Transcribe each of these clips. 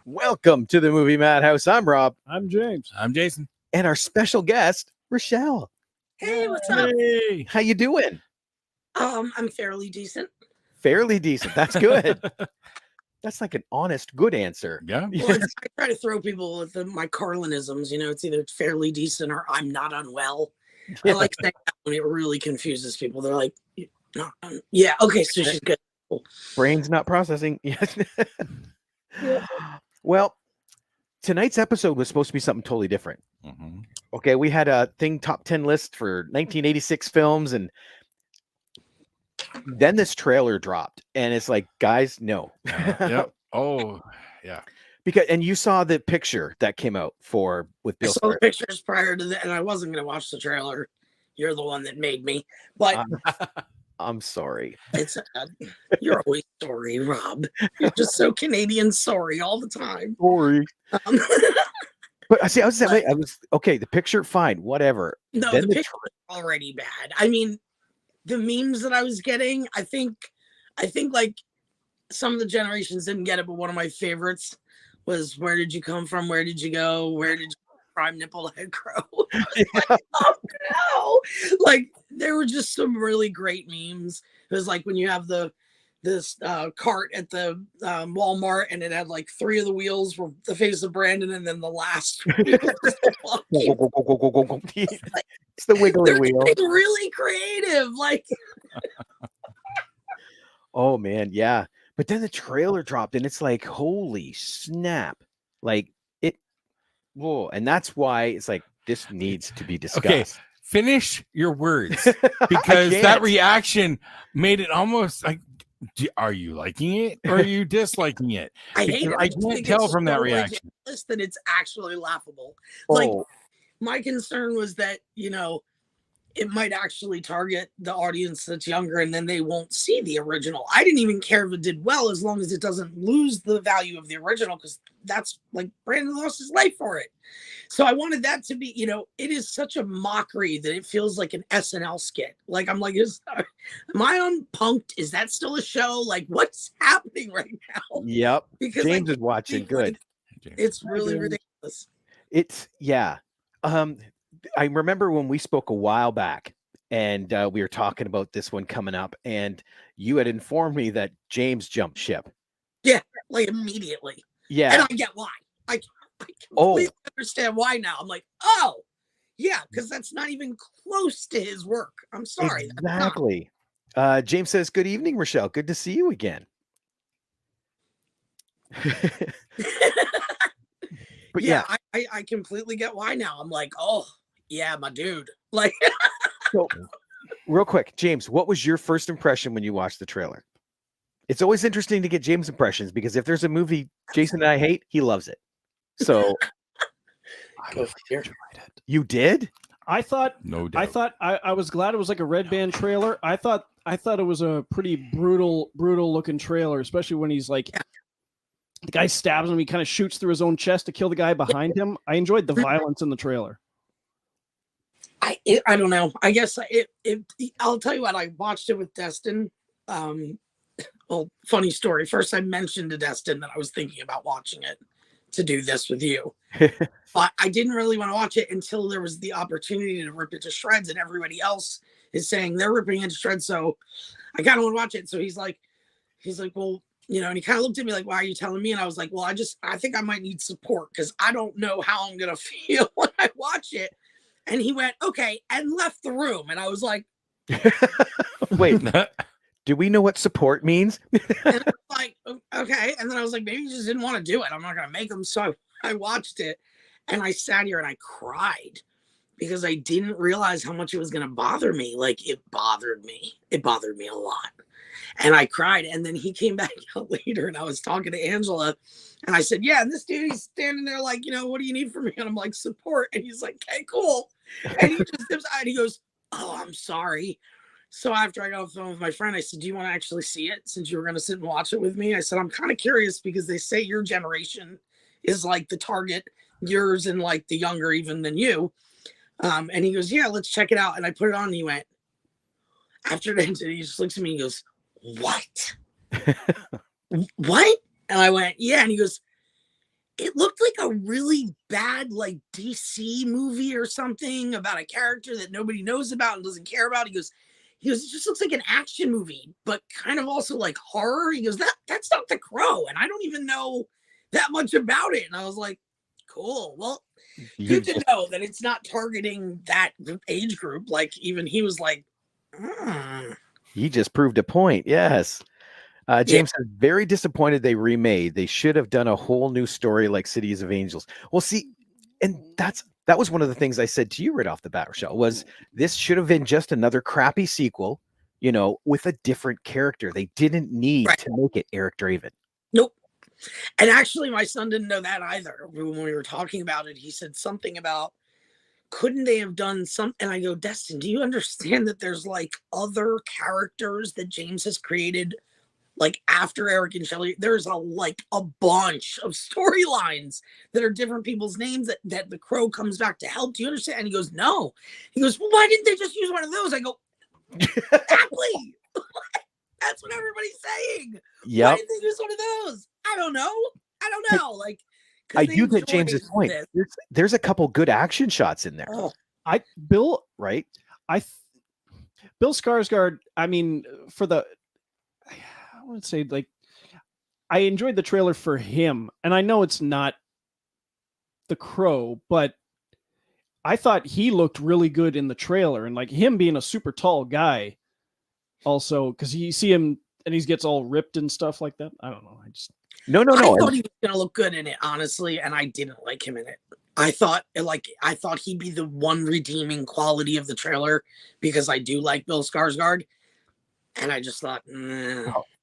Welcome to the movie Madhouse. I'm Rob. I'm James. I'm Jason. And our special guest, Rochelle. Hey, what's up? Hey. How you doing? I'm fairly decent. Fairly decent. That's good. That's like an honest, good answer. Yeah. Well, I try to throw people with my Carlinisms. You know, it's either fairly decent or I'm not unwell. I like saying that when it really confuses people. They're like, not yeah, okay, so she's good. Cool. Brain's not processing. Well, tonight's episode was supposed to be something totally different. Mm-hmm. Okay, we had a top 10 list for 1986 films, and then this trailer dropped, and it's like, guys, no. Yep. Oh, yeah. Because you saw the picture that came out with Bill. I saw the pictures prior to that, and I wasn't going to watch the trailer. You're the one that made me, but I'm sorry. it's you're always sorry, Rob. You're just so Canadian sorry all the time. Sorry. But see, I was that way. I was okay. The picture, fine, whatever. No, Then the picture was already bad. I mean, the memes that I was getting, I think like some of the generations didn't get it, but one of my favorites was "Where did you come from? Where did you go? Where did your prime nipple head grow?" Like, oh no! Like there were just some really great memes. It was like when you have this cart at the Walmart, and it had like 3 of the wheels were the face of Brandon, and then the last wheel was it's the wiggly wheel. Really creative, like. Oh man, yeah. But then the trailer dropped, and it's like, holy snap! Like it. Whoa, and that's why it's like this needs to be discussed. Okay, finish your words because that reaction made it almost like. Are you liking it or are you disliking it? I hate it. I can't tell from that reaction. That it's actually laughable. Like my concern was that, you know, it might actually target the audience that's younger and then they won't see the original. I didn't even care if it did well as long as it doesn't lose the value of the original, because that's like Brandon lost his life for it. So I wanted that to be, you know, it is such a mockery that it feels like an SNL skit. Like, I'm like, am I on Punk'd? Is that still a show? Like, what's happening right now? Yep. Because James is watching. Good. It's really ridiculous. It's yeah. I remember when we spoke a while back, and we were talking about this one coming up, and you had informed me that James jumped ship. Yeah, like immediately. Yeah, and I get why. I completely understand why now. I'm like, oh, yeah, because that's not even close to his work. I'm sorry. Exactly. James says, "Good evening, Rochelle. Good to see you again." But yeah, I completely get why now. I'm like, oh, yeah, my dude. Like, so, real quick, James, what was your first impression when you watched the trailer? It's always interesting to get James' impressions, because if there's a movie Jason and I hate, he loves it. So, you did? I thought, no doubt. I was glad it was like a red band trailer. I thought it was a pretty brutal looking trailer, especially when he's like, the guy stabs him, he kind of shoots through his own chest to kill the guy behind him. I enjoyed the violence in the trailer. I don't know. I guess I'll tell you what, I watched it with Destin. Well, funny story. First, I mentioned to Destin that I was thinking about watching it to do this with you. But I didn't really want to watch it until there was the opportunity to rip it to shreds, and everybody else is saying they're ripping it to shreds. So I kind of want to watch it. So he's like, well, you know, and he kind of looked at me like, why are you telling me? And I was like, well, I think I might need support because I don't know how I'm going to feel when I watch it. And he went, okay, and left the room. And I was like, wait, do we know what support means? And I was like, okay. And then I was like, maybe he just didn't want to do it. I'm not going to make him. So I watched it, and I sat here and I cried because I didn't realize how much it was going to bother me. Like, it bothered me. It bothered me a lot. And I cried. And then he came back out later, and I was talking to Angela, and I said, yeah, and this dude, he's standing there like, you know, what do you need from me? And I'm like, support. And he's like, okay, cool. And he just dips out and he goes, oh, I'm sorry. So after I got off the phone with my friend, I said, do you want to actually see it since you were going to sit and watch it with me? I said, I'm kind of curious because they say your generation is like the target yours and like the younger even than you. And he goes, yeah, let's check it out. And I put it on and he went, after it ended, he just looks at me and he goes, what? What? And I went, yeah. And he goes, it looked like a really bad like DC movie or something about a character that nobody knows about and doesn't care about. He goes, it just looks like an action movie, but kind of also like horror. He goes, that's not The Crow, and I don't even know that much about it. And I was like, cool. Well, good to know that it's not targeting that age group. Like even he was like, He just proved a point. Yes. James is very disappointed they remade. They should have done a whole new story like Cities of Angels. Well, see, and that was one of the things I said to you right off the bat, Rochelle, was this should have been just another crappy sequel, with a different character. They didn't need to make it Eric Draven. Nope. And actually, my son didn't know that either. When we were talking about it, he said something about, couldn't they have done something? And I go, Destin, do you understand that there's like other characters that James has created like after Eric and Shelley? There's a bunch of storylines that are different people's names that the Crow comes back to help. Do you understand? And he goes, no. He goes, well, why didn't they just use one of those? I go, exactly. That's what everybody's saying. Yeah. Why didn't they use one of those? I don't know. Like, I do get James's point. There's a couple good action shots in there. Oh. Bill Right? Bill Skarsgård, I mean, I would say, like, I enjoyed the trailer for him, and I know it's not The Crow, but I thought he looked really good in the trailer, and like him being a super tall guy also, because you see him and he gets all ripped and stuff like that. I don't know. No. I thought he was gonna look good in it, honestly, and I didn't like him in it. I thought he'd be the one redeeming quality of the trailer because I do like Bill Skarsgård, and I just thought,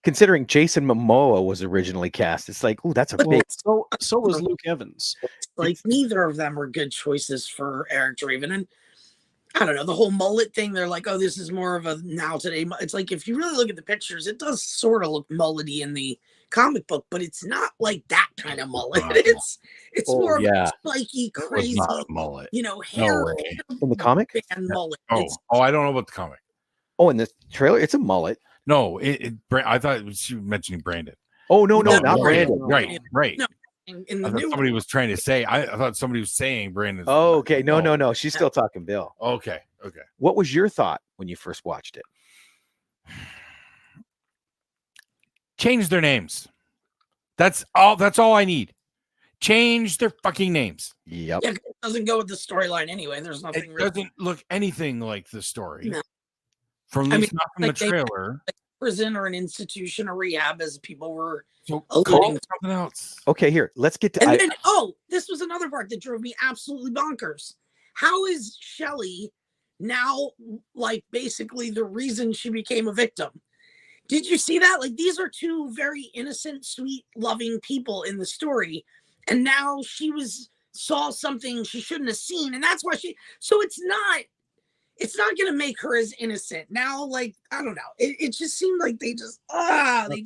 considering Jason Momoa was originally cast, it's like, oh, that's a big. So was Luke Evans. Like neither of them were good choices for Eric Draven, and I don't know, the whole mullet thing. They're like, oh, this is more of a now today. It's like if you really look at the pictures, it does sort of look mullety in the comic book, but it's not like that kind of mullet. It's more of a spiky, crazy mullet. Hair in the comic and mullet. I don't know about the comic. Oh, in the trailer, it's a mullet. No, I thought she was mentioning Brandon. Oh no, not Brandon. Right. No, in the I thought somebody was trying to say. I thought somebody was saying Brandon. Oh, okay. No. She's still talking Bill. Okay. What was your thought when you first watched it? Change their names. That's all I need. Change their fucking names. Yep. Yeah, it doesn't go with the storyline anyway. There's nothing. It doesn't look anything like the story. No. From the trailer. Prison or an institution or rehab, as people were call something else. Okay, here, let's get to. And then, this was another part that drove me absolutely bonkers. How is Shelley now, like, basically the reason she became a victim? Did you see that? Like, these are two very innocent, sweet, loving people in the story, and now she saw something she shouldn't have seen, and that's why so it's not going to make her as innocent now. Like, I don't know. It just seemed like they just property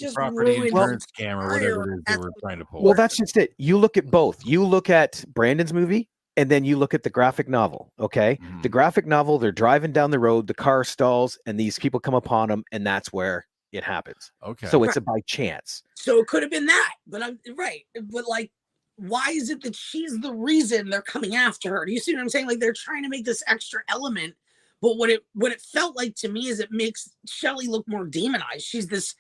ruined insurance scam or whatever it is they were trying to pull. Well, that's just it. You look at both. You look at Brandon's movie, and then you look at the graphic novel. Okay, the graphic novel. They're driving down the road, the car stalls, and these people come upon them, and that's where it happens. Okay, so it's a by chance. So it could have been that, but I'm right. But like, why is it that she's the reason they're coming after her? Do you see what I'm saying? Like, they're trying to make this extra element. But what it felt like to me is it makes Shelley look more demonized. She's this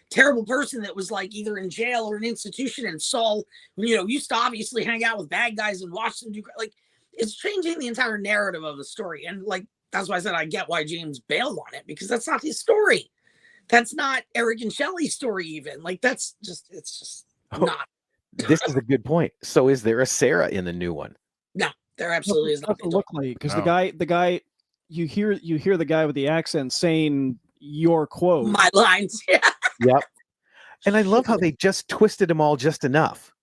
terrible person that was like either in jail or an institution, and Saul, used to obviously hang out with bad guys and watch them do, like, it's changing the entire narrative of the story. And like, that's why I said I get why James bailed on it, because that's not his story. That's not Eric and Shelley's story even. Like, it's just not. This is a good point. So is there a Sarah in the new one? No, there absolutely is not. Doesn't look like, because the guy. You hear the guy with the accent saying your quote. My lines. Yeah. Yep. And I love how they just twisted them all just enough,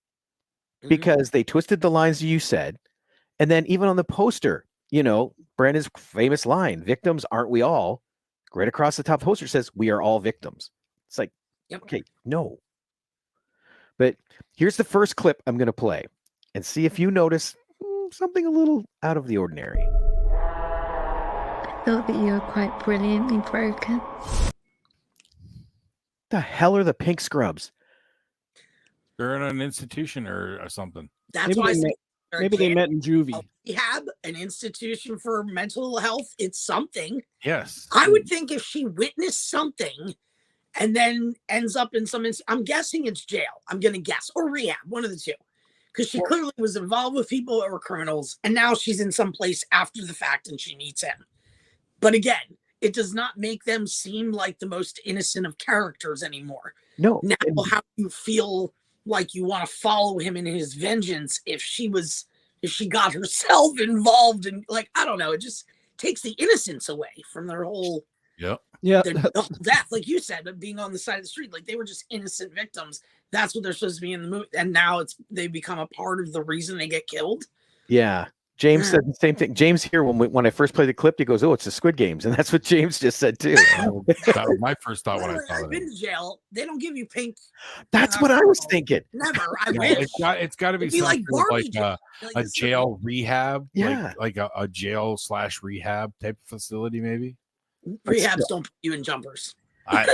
because they twisted the lines you said. And then even on the poster, Brandon's famous line, "Victims, aren't we all?" Right across the top poster says, "We are all victims." It's like, okay, no. But here's the first clip I'm going to play, and see if you notice something a little out of the ordinary. I thought that you were quite brilliantly broken. The hell are the pink scrubs? They're in an institution or something. That's Maybe why I they say met- they're a Maybe they kid, met in juvie. rehab, an institution for mental health. It's something. Yes. I would think if she witnessed something and then ends up in some, I'm guessing it's jail. I'm going to guess, or rehab, one of the two. Because she clearly was involved with people that were criminals, and now she's in some place after the fact and she meets him. But again, it does not make them seem like the most innocent of characters anymore. No. Now, how do you feel like you want to follow him in his vengeance if she got herself involved in, like, I don't know, it just takes the innocence away from their whole Yep. Yeah. their death, like you said, of being on the side of the street. Like, they were just innocent victims. That's what they're supposed to be in the movie, and now they become a part of the reason they get killed. Yeah. James said the same thing. James here, when I first played the clip, he goes, "Oh, it's the Squid Games," and that's what James just said too. That was my first thought when I saw I've been it. to jail. They don't give you pink. That's what I was thinking. Never. I No, wish. it's got to be It'd be some like sort of Barbie like jail. a jail rehab, Yeah. like a jail / rehab type of facility, maybe. Rehabs don't put you in jumpers. I,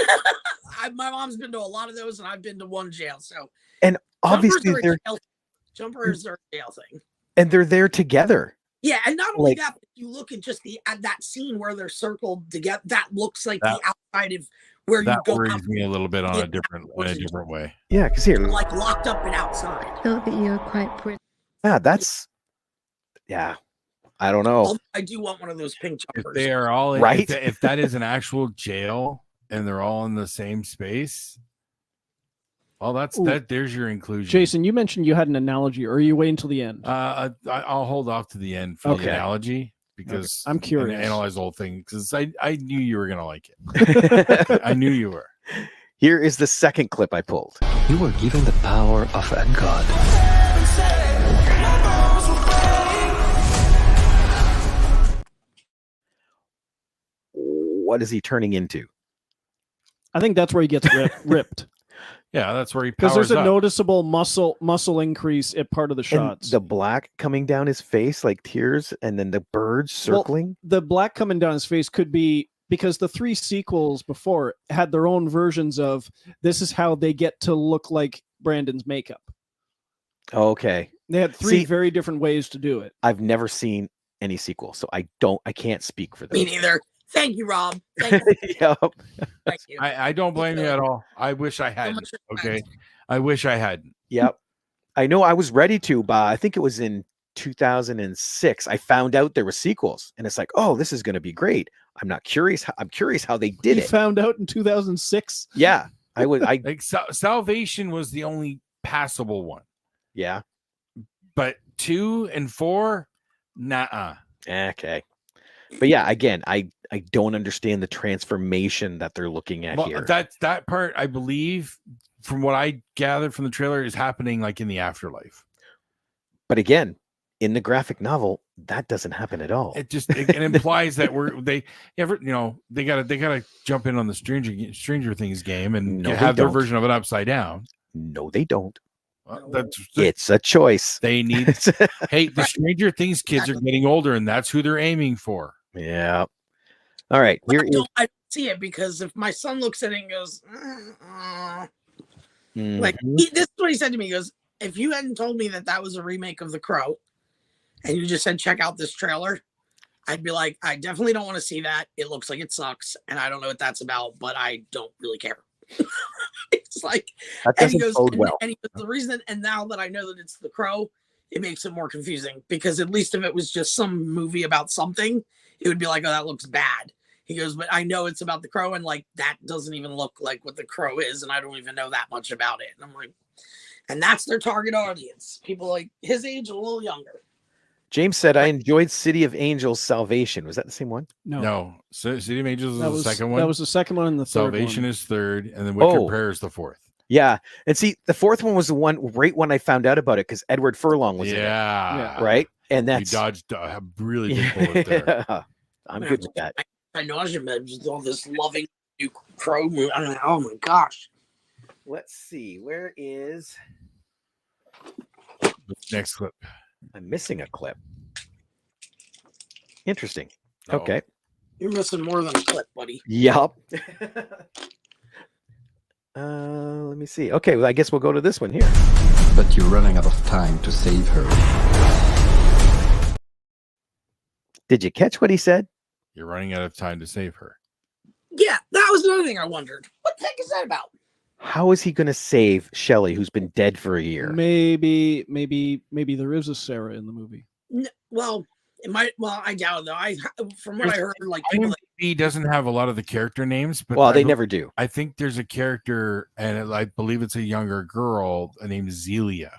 My mom's been to a lot of those, and I've been to one jail. So And obviously jumpers are a jail thing. they're there together. Yeah, and not only Like- that, but you look at just that scene where they're circled together. That looks like That- the outside of where you that go worries out, me a little bit in Yeah, a different way. Yeah, because here, like locked up and outside. I thought that you were quite brilliant. yeah, I don't know. Although I do want one of those pink If jumpers. they are all in, Right? if that is an actual jail and they're all in the same space, well, there's your inclusion. Jason, you mentioned you had an analogy, or are you waiting until the end? I'll hold off to the end for Okay. the analogy because I'm curious. and analyze the whole thing because I knew you were gonna like it. I knew you were. Here is the second clip I pulled. You were given the power of a god. What is he turning into? I think that's where he gets ripped Yeah, that's where he because powers there's a up. noticeable muscle increase at part of the And shots. the black coming down his face like tears, and then the birds circling. The black coming down his face could be because the 3 sequels before had their own versions of this is how they get to look like Brandon's makeup. Okay, They had 3 See- very different ways to do it. I've never seen any sequel, so I can't speak for Me them. neither. Thank you, Rob. Thank you. Yep. Thank you. I don't blame you at all. I wish I hadn't. much Okay, respect. I wish I hadn't. Yep. I know I was ready to, but I think it was in 2006. I found out there were sequels, and it's like, oh, this is going to be great. I'm curious how they did You it. found out in 2006. Yeah, I would. Like Salvation was the only passable one, Yeah. but 2 and 4, nah. Okay. But yeah, again, I don't understand the transformation that they're looking at Well, here. that part, I believe, from what I gathered from the trailer, is happening like in the afterlife. But again, in the graphic novel, that doesn't happen at all. It implies that they gotta jump in on the Stranger Things game and No, they have their don't. version of it upside down. No, they don't. Well, It's a choice. they need. Hey, the Stranger Things kids are getting older, and that's who they're aiming for. Yeah. All right. But Here I is don't see it because if my son looks at it and goes, like Mhm. this is what he said to me. He goes, if you hadn't told me that was a remake of The Crow, and you just said check out this trailer, I'd be like, I definitely don't want to see that. It looks like it sucks, and I don't know what that's about, but I don't really care. It's like, that and he doesn't goes, bode well. and he goes, the reason, and now that I know that it's The Crow, it makes it more confusing because at least if it was just some movie about something, it would be like, oh, that looks bad. He goes, but I know it's about The Crow, and like that doesn't even look like what The Crow is, and I don't even know that much about it. And I'm like, and that's their target audience, people like his age, a little younger. James said, I enjoyed City of Angels Salvation. Was that the same one? No, City of Angels is that the was second one. That was the second one, and the third Salvation one. is third, and then Wicked Oh. Prayer is the fourth. Yeah. And see, the fourth one was the one right when I found out about it because Edward Furlong was Yeah, in it. Right. And You that's dodged a really big bullet there. Yeah. I'm good with that. I nausea meds with all this loving new Crow movie. I don't know. Oh my gosh. Let's see. Where is Next clip. I'm missing a clip. Interesting. Uh-oh. Okay. You're missing more than a clip, buddy. Yup. Let me see. Okay, well, I guess we'll go to this one here. But you're running out of time to save her. Did you catch what he said? You're running out of time to save her. Yeah, that was another thing I wondered. What the heck is that about? How is he going to save Shelley, who's been dead for a year? Maybe there is a Sarah in the movie. Well, it might. Well, I doubt it, though. From what I heard, like people IMDb doesn't have a lot of the character names, but Well, they never do. I think there's a character, and I believe it's a younger girl named Zelia.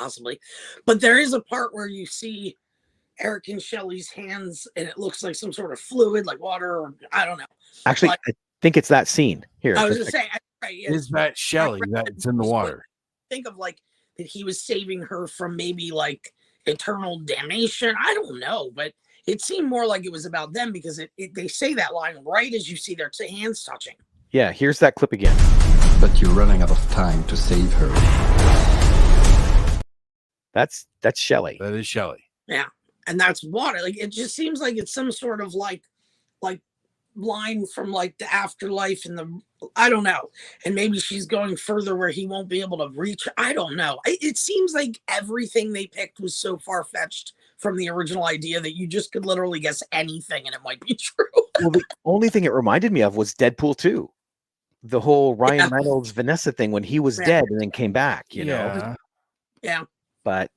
possibly, but there is a part where you see Eric and Shelley's hands, and it looks like some sort of fluid, like water, or I don't know. Actually, But- I think it's that scene here. I was Just gonna like- say, right, Is that Shelley that's in the water? think of like that he was saving her from maybe like eternal damnation. I don't know, but it seemed more like it was about them because they say that line right as you see their hands touching. Yeah, here's that clip again. But you're running out of time to save her. That's Shelley. That is Shelley. Yeah, and that's water. Like it just seems like it's some sort of like line from like the afterlife and the I don't know, and maybe she's going further where he won't be able to reach. I don't know. It seems like everything they picked was so far fetched from the original idea that you just could literally guess anything and it might be true. Well, the only thing it reminded me of was Deadpool 2. The whole Ryan Reynolds Vanessa thing when he was dead and then came back, you know. Yeah. But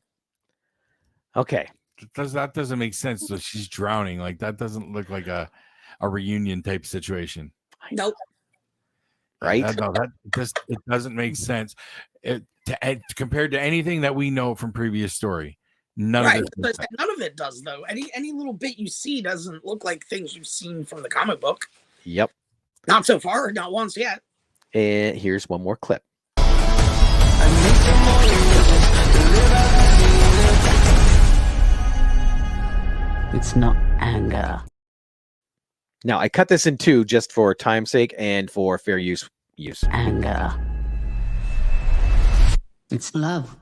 okay. That doesn't make sense. So she's drowning. Like that doesn't look like a reunion type situation. Nope. Right? That it doesn't make sense. Compared to anything that we know from previous story. None of it does though. Any little bit you see doesn't look like things you've seen from the comic book. Yep. Not so far, not once yet. And here's one more clip. It's not anger. Now, I cut this in two just for time's sake and for fair use. Anger. It's love.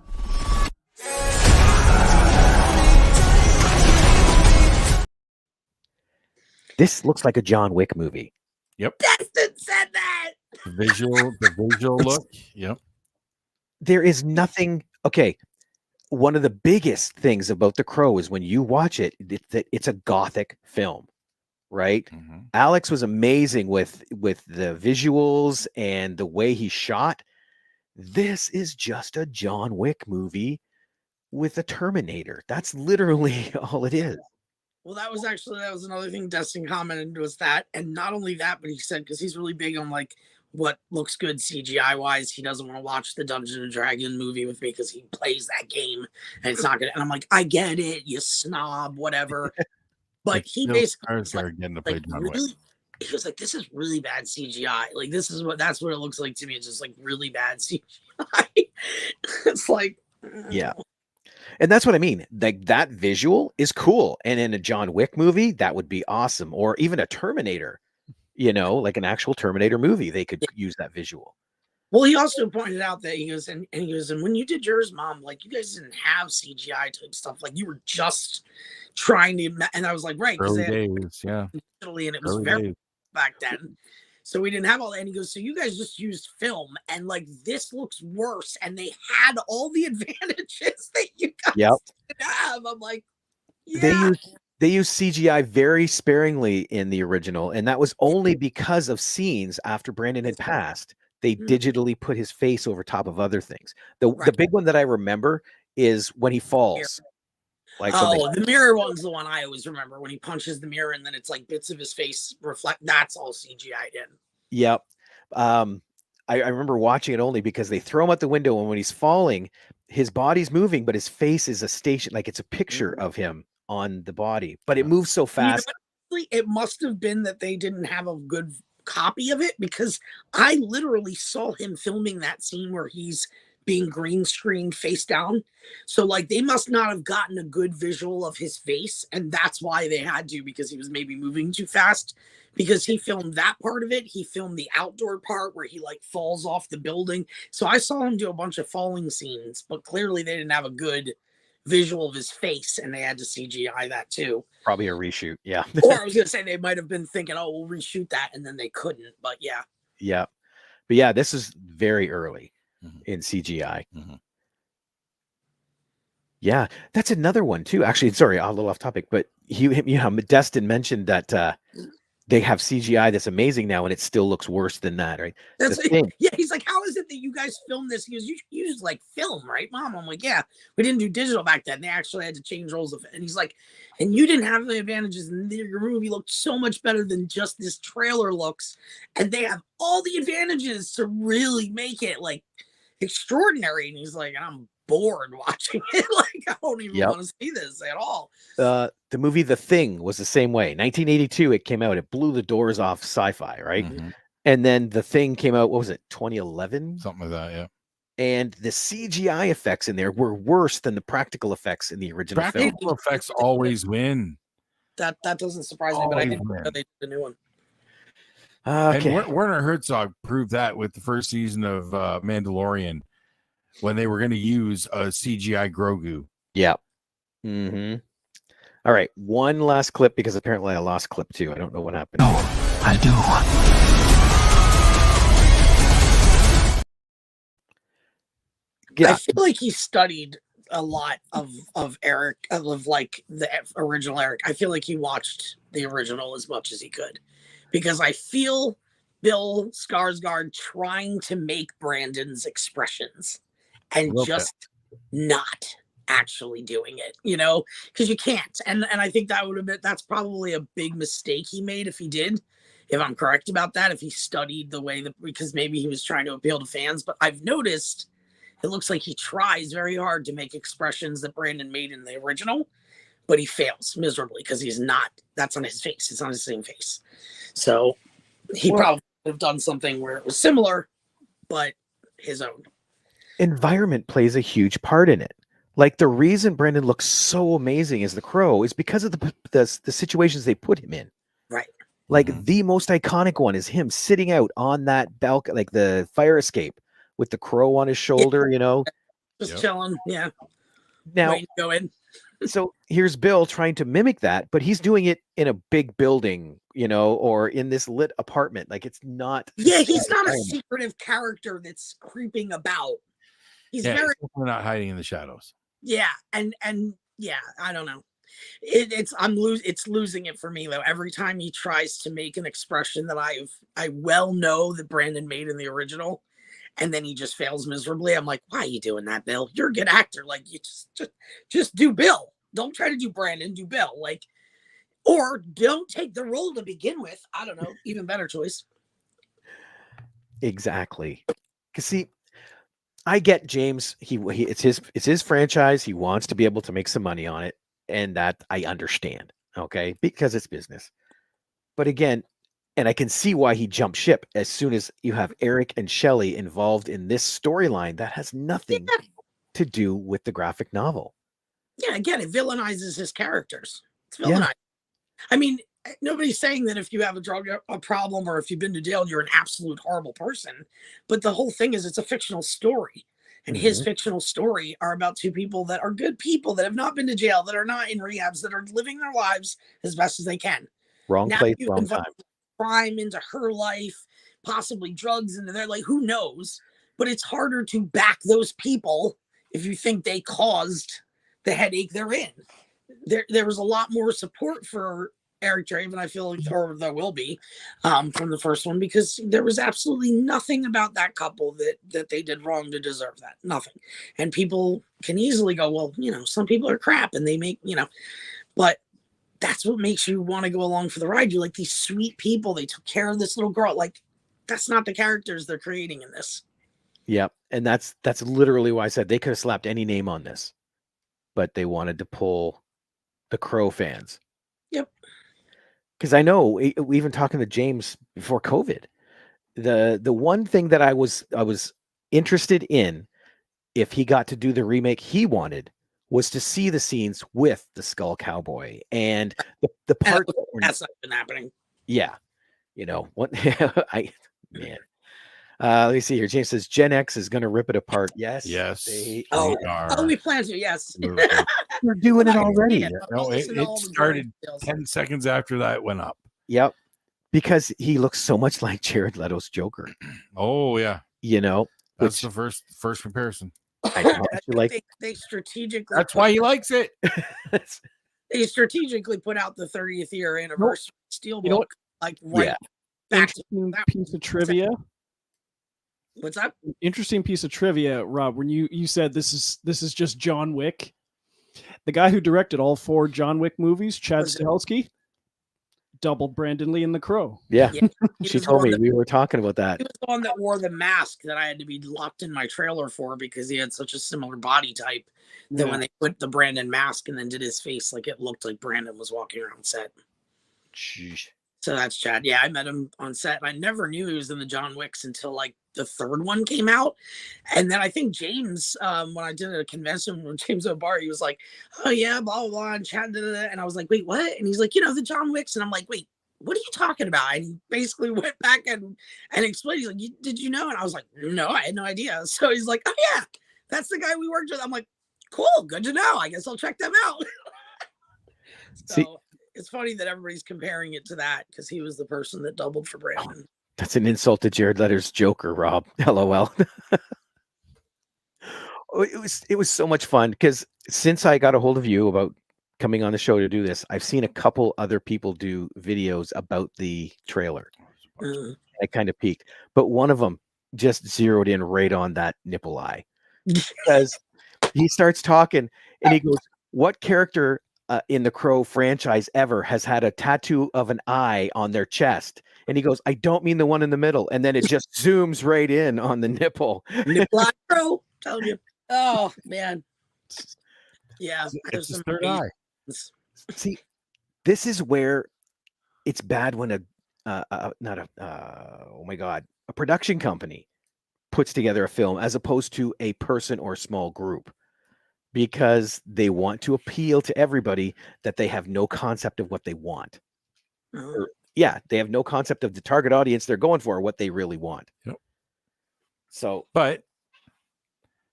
This looks like a John Wick movie. Yep. Destin said that. The visual look. Yep. There is nothing. Okay. One of the biggest things about The Crow is when you watch it, it's a gothic film, right? Mm-hmm. Alex was amazing with the visuals and the way he shot. This is just a John Wick movie with a Terminator. That's literally all it is. Well, that was another thing Destin commented was that, and not only that, but he said because he's really big on like what looks good CGI wise, he doesn't want to watch the Dungeons and Dragon movie with me because he plays that game and it's not good. And I'm like, I get it, you snob, whatever. But he basically was like, really, he was like, this is really bad CGI. Like that's what it looks like to me. It's just like really bad CGI. It's like, yeah. And that's what I mean. Like that visual is cool. And in a John Wick movie, that would be awesome. Or even a Terminator, you know, like an actual Terminator movie, they could use that visual. Well, he also pointed out that he goes, and when you did yours, Mom, like you guys didn't have CGI type stuff. Like you were just trying to, and I was like, right. Early days, yeah. And it was very back then. So we didn't have all that. And he goes, so you guys just used film and like this looks worse. And they had all the advantages that you guys didn't have. I'm like, yeah. They use CGI very sparingly in the original. And that was only because of scenes after Brandon had passed. They digitally put his face over top of other things. The big one that I remember is when he falls. Like the mirror one's the one I always remember when he punches the mirror and then it's like bits of his face reflect. That's all CGI'd in. Yep. I remember watching it only because they throw him out the window and when he's falling, his body's moving, but his face is a station, like it's a picture of him on the body, but it moves so fast. It must have been that they didn't have a good copy of it because I literally saw him filming that scene where he's being green screened face down. So like they must not have gotten a good visual of his face. And that's why they had to, because he was maybe moving too fast, because he filmed that part of it. He filmed the outdoor part where he like falls off the building. So I saw him do a bunch of falling scenes, but clearly they didn't have a good visual of his face, and they had to CGI that too. Probably a reshoot. Yeah. Or I was gonna say they might have been thinking, oh, we'll reshoot that, and then they couldn't. But yeah. Yeah. But yeah, this is very early Mhm. in CGI. Mhm. Yeah, that's another one too. Actually, sorry, a little off topic, but Destin mentioned that they have CGI that's amazing now, and it still looks worse than that, right? That's The thing. yeah. He's like, how is it that you guys filmed this? He goes, you use like film, right, Mom? I'm like, yeah, we didn't do digital back then. They actually had to change roles of it. And he's like, and you didn't have the advantages, and your movie looked so much better than just this trailer looks. And they have all the advantages to really make it like extraordinary. And he's like, I'm bored watching it. Like, I don't even want to see this at all. The movie The Thing was the same way. 1982, it came out. It blew the doors off sci-fi, right? Mm-hmm. And then The Thing came out. What was it? 2011, something like that. Yeah. And the CGI effects in there were worse than the practical effects in the original film. Practical effects always win. That doesn't surprise me, but I didn't know they did the new one. Okay. And Werner Herzog proved that with the first season of Mandalorian, when they were going to use a CGI Grogu. Yeah. Mm-hmm. All right. One last clip, because apparently I lost clip 2. I don't know what happened. No, I do. Yeah. I feel like he studied a lot of Eric, of like the original Eric. I feel like he watched the original as much as he could, because I feel Bill Skarsgård trying to make Brandon's expressions and just not actually doing it, because you can't. And I think that's probably a big mistake he made if he did, if I'm correct about that, if he studied the way that, because maybe he was trying to appeal to fans. But I've noticed it looks like he tries very hard to make expressions that Brandon made in the original, but he fails miserably because that's on his face. It's on his same face. So he probably would have done something where it was similar, but his own. Environment plays a huge part in it. Like, the reason Brandon looks so amazing as the Crow is because of the situations they put him in. Right. Like, the most iconic one is him sitting out on that balcony, like the fire escape, with the Crow on his shoulder, Just chilling. Yeah. Now, waiting to go in. So here's Bill trying to mimic that, but he's doing it in a big building, or in this lit apartment. Like, it's not. Yeah, he's not a secretive character that's creeping about. He's very not hiding in the shadows. Yeah, and yeah, I don't know. It's losing it for me though. Every time he tries to make an expression that I well know that Brandon made in the original, and then he just fails miserably. I'm like, why are you doing that, Bill? You're a good actor. Like, you just do Bill. Don't try to do Brandon. Do Bill. Like, or don't take the role to begin with. I don't know. Even better choice. Exactly. Because see, I get James. It's his franchise. He wants to be able to make some money on it, and that I understand. Okay, because it's business. But again, and I can see why he jumped ship as soon as you have Eric and Shelley involved in this storyline that has nothing to do with the graphic novel. Yeah, again, it villainizes his characters. It's villainized. Yeah. I mean, nobody's saying that if you have a problem or if you've been to jail, you're an absolute horrible person. But the whole thing is, it's a fictional story. And his fictional story are about two people that are good people that have not been to jail, that are not in rehabs, that are living their lives as best as they can. Wrong place, wrong time. Crime into her life, possibly drugs into their life, who knows? But it's harder to back those people if you think they caused the headache they're in. There was a lot more support for Eric Draven, I feel like, or there will be, from the first one, because there was absolutely nothing about that couple that they did wrong to deserve that. Nothing. And people can easily go, well, some people are crap and they make, but that's what makes you want to go along for the ride. You're like, these sweet people, they took care of this little girl. Like, that's not the characters they're creating in this. Yep. And that's literally why I said they could have slapped any name on this, but they wanted to pull the Crow fans. Yep. Because I know, we even talking to James before COVID, the one thing that I was interested in, if he got to do the remake he wanted, was to see the scenes with the Skull Cowboy and the part that's not been happening. Yeah, what man. Let me see here. James says Gen X is going to rip it apart. Yes. Yes. They Oh, are. we plan to. Yes. are doing it I already. see it. I'll No, listen to it all the started details. 10 seconds after that went up. Yep. Because he looks so much like Jared Leto's Joker, Oh, yeah. you know, That's which the first comparison. I know, you like. They strategically. That's why he likes it. They strategically put out the 30th year anniversary steelbook, You know what? like right Yeah. back to Interesting that. piece of trivia. What's that? Interesting piece of trivia, Rob. When you said this is just John Wick, the guy who directed all 4 John Wick movies, Chad Was it- Stahelski, doubled Brandon Lee in The Crow. Yeah. Yeah, he She was the told one me that- we were talking about that. He was the one that wore the mask that I had to be locked in my trailer for because he had such a similar body type that when they put the Brandon mask and then did his face, like it looked like Brandon was walking around set. Sheesh. So that's Chad. Yeah, I met him on set. I never knew he was in the John Wicks until like the 3rd one came out. And then I think James, when I did a convention with James O'Barr, he was like, oh yeah, blah, blah, blah, and Chad did it. And I was like, wait, what? And he's like, the John Wicks. And I'm like, wait, what are you talking about? And he basically went back and explained. He's like, did you know? And I was like, no, I had no idea. So he's like, oh yeah, that's the guy we worked with. I'm like, cool, good to know. I guess I'll check them out. So See, it's funny that everybody's comparing it to that because he was the person that doubled for Brandon. that's an insult to Jared Leto's Joker, Rob. LOL. It was so much fun because since I got a hold of you about coming on the show to do this, I've seen a couple other people do videos about the trailer. I kind of peaked, but one of them just zeroed in right on that nipple eye because he starts talking and he goes, what character in the Crow franchise ever has had a tattoo of an eye on their chest? And he goes, I don't mean the one in the middle. And then it just zooms right in on the nipple. Nipple eye Crow, telling you. Oh man. Yeah. It's his third eye. See, this is where it's bad when a production company puts together a film as opposed to a person or small group, because they want to appeal to everybody that they have no concept of what they want. Yeah, they have no concept of the target audience they're going for, or what they really want. Yep. So, but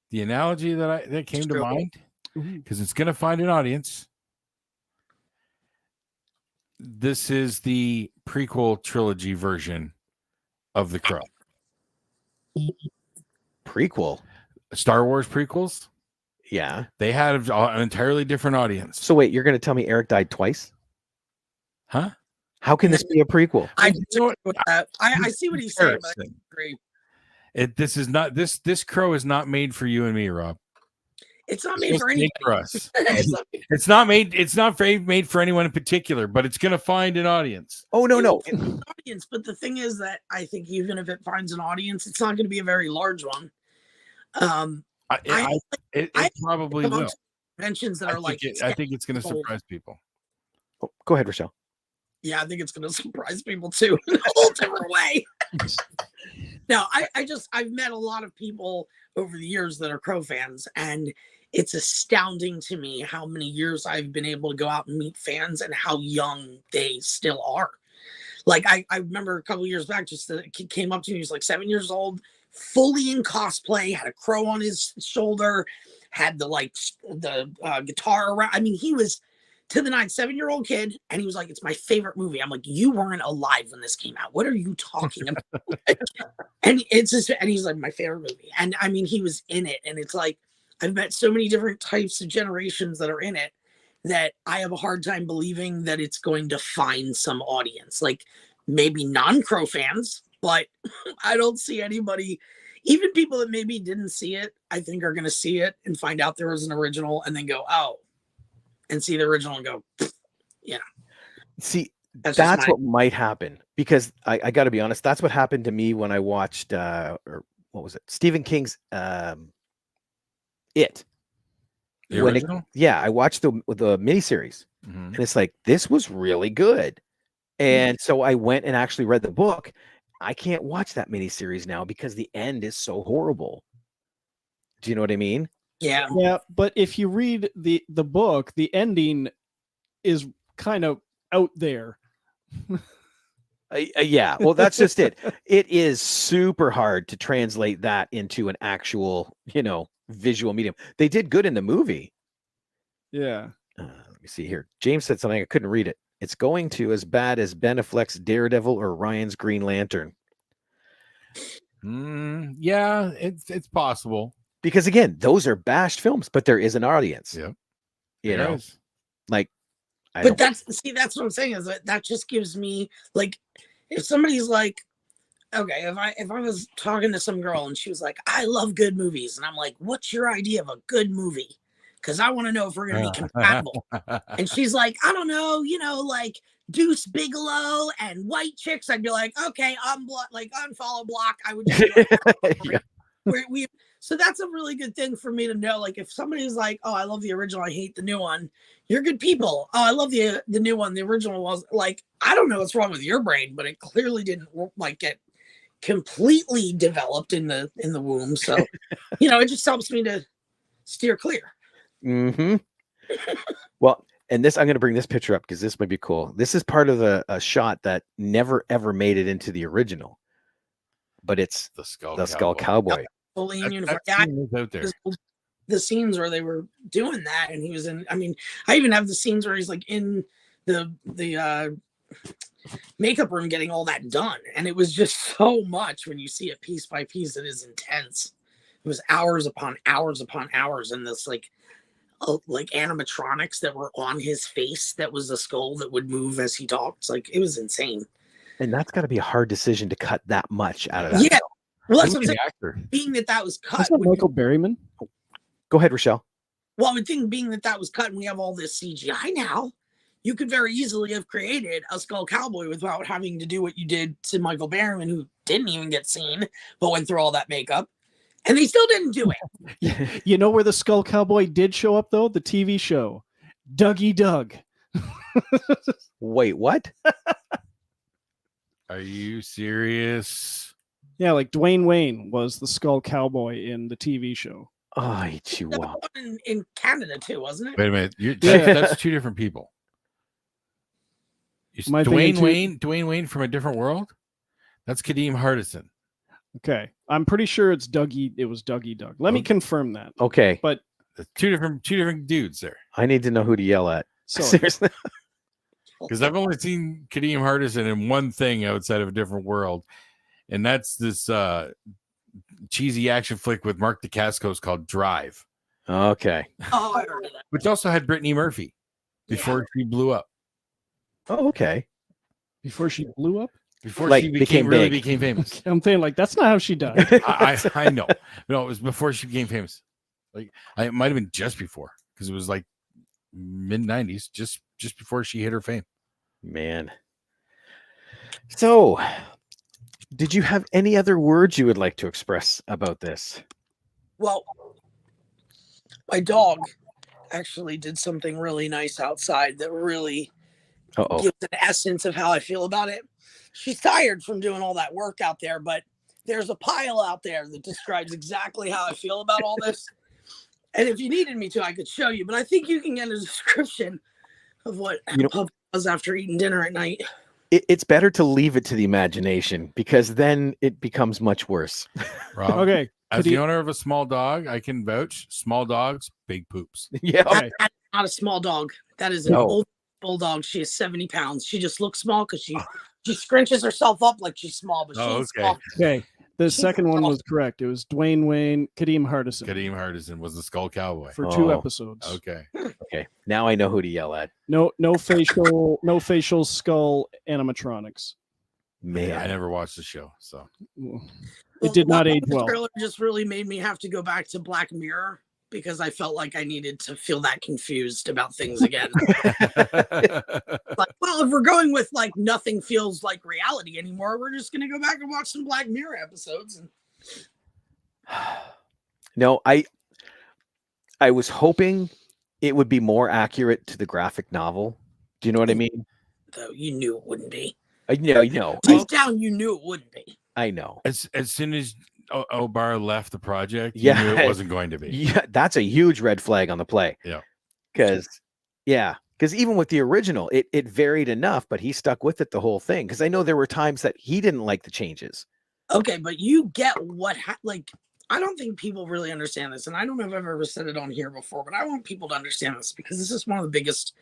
the analogy that came to mind, because it's going to find an audience. This is the prequel trilogy version of The Crow. Prequel? Star Wars prequels? Yeah. They had an entirely different audience. So wait, you're going to tell me Eric died twice? Huh? How can this be a prequel? I see what he's saying, but I agree. This Crow is not made for you and me, Rob. It's not made for anybody. For us. It's not made for anyone in particular, but it's going to find an audience. Oh no. An audience, but the thing is that I think even if it finds an audience, it's not going to be a very large one. It probably will. Conventions that are I think it's going to surprise people. Oh, go ahead, Rochelle. Yeah, I think it's going to surprise people too in a whole different way. No, I've met a lot of people over the years that are Crow fans, and it's astounding to me how many years I've been able to go out and meet fans and how young they still are. Like I remember a couple of years back, just a kid came up to me, he was like 7 years old, fully in cosplay, had a crow on his shoulder, had the guitar around. I mean, he was to the 9, 7-year-old kid, and he was like, it's my favorite movie. I'm like, you weren't alive when this came out. What are you talking about? And he's like, my favorite movie. And I mean, he was in it. And it's like, I've met so many different types of generations that are in it that I have a hard time believing that it's going to find some audience, like maybe non-Crow fans, but I don't see anybody, even people that maybe didn't see it, I think are going to see it and find out there was an original and then go, oh, and see the original and go, See, that's what might happen, because I got to be honest, that's what happened to me when I watched, or what was it? Stephen King's It. The original? I watched the miniseries, and it's like, this was really good. And so I went and actually read the book. I can't watch that miniseries now because the end is so horrible. Do you know what I mean? Yeah, but if you read the book, the ending is kind of out there. Yeah, well, that's just it. It is super hard to translate that into an actual, visual medium. They did good in the movie. Yeah. Let me see here. James said something. I couldn't read it. It's going to as bad as Ben Affleck's Daredevil or Ryan's Green Lantern. Yeah, it's possible. Because again, those are bashed films, but there is an audience. Yeah. You know, like, but that's what I'm saying is that just gives me like, if somebody's like, okay, if I was talking to some girl and she was like, I love good movies, and I'm like, what's your idea of a good movie? Because I want to know if we're gonna be compatible. And she's like, I don't know, like Deuce Bigelow and White Chicks. I'd be like, okay, unfollow block. I would just be like, yeah. So that's a really good thing for me to know. Like, if somebody's like, oh, I love the original, I hate the new one, you're good people. Oh, I love the new one. The original was like, I don't know what's wrong with your brain, but it clearly didn't like get completely developed in the womb. So, it just helps me to steer clear. Mm-hmm. Well, and I'm going to bring this picture up because this might be cool. This is part of a shot that never ever made it into the original, but it's the Skull Cowboy. Fully in uniform. Yeah, out there. The scenes where they were doing that, and he was in. I mean, I even have the scenes where he's like in the makeup room getting all that done, and it was just so much when you see it piece by piece. It is intense. It was hours upon hours upon hours, and this like animatronics that were on his face. That was a skull that would move as he talked. Like, it was insane. And that's got to be a hard decision to cut that much out of that. Yeah. Well, that's what I'm saying. Being that was cut. Is that Michael Berryman? Go ahead, Rochelle. Well, I would think being that was cut and we have all this CGI now, you could very easily have created a Skull Cowboy without having to do what you did to Michael Berryman, who didn't even get seen, but went through all that makeup. And they still didn't do it. You know where the Skull Cowboy did show up, though? The TV show. Dougie Doug. Wait, what? Are you serious? Yeah, like Dwayne Wayne was the Skull Cowboy in the TV show. Oh, Chihuahua. In Canada, too, wasn't it? Wait a minute. That's two different people. Dwayne Wayne from a different world? That's Kadeem Hardison. Okay. I'm pretty sure it was Dougie Doug. Let me confirm that. Okay. But two different dudes there. I need to know who to yell at. Seriously. Because I've only seen Kadeem Hardison in one thing outside of a different world. And that's this cheesy action flick with Mark Dacascos called Drive. Okay. Oh, I heard of that. Which also had Brittany Murphy before she blew up. Oh, okay. Before she blew up? Before she became famous. I'm saying, like, that's not how she died. I know. No, it was before she became famous. Like, it might have been just before, because it was like mid-90s, just before she hit her fame. Man. So, did you have any other words you would like to express about this? Well, my dog actually did something really nice outside that really gives an essence of how I feel about it. She's tired from doing all that work out there, but there's a pile out there that describes exactly how I feel about all this. And if you needed me to, I could show you, but I think you can get a description of what Pup does after eating dinner at night. It's better to leave it to the imagination, because then it becomes much worse. Rob, okay. As the owner of a small dog, I can vouch. Small dogs, big poops. Yeah. Okay. That's not a small dog. That is an old bulldog. She is 70 pounds. She just looks small because she scrunches herself up like she's small, but she's small. Okay. The second one was correct. It was Dwayne Wayne, Kadeem Hardison. Kadeem Hardison was the Skull Cowboy for 2 episodes. Okay. Okay. Now I know who to yell at. No facial skull animatronics. Man, I never watched the show, so it did not age well. The trailer just really made me have to go back to Black Mirror, because I felt like I needed to feel that confused about things again. Like, well, if we're going with like nothing feels like reality anymore, we're just gonna go back and watch some Black Mirror episodes. No, I was hoping it would be more accurate to the graphic novel. Do you know what I mean? Though you knew it wouldn't be. I know. Deep down, you knew it wouldn't be. I know. As soon as Obar left the project, you knew it wasn't going to be. Yeah, that's a huge red flag on the play. Yeah. Because, yeah, Because even with the original, it varied enough, but he stuck with it the whole thing. Because I know there were times that he didn't like the changes. Okay, but you get what like I don't think people really understand this, and I don't know if I've ever said it on here before, but I want people to understand this because this is one of the biggest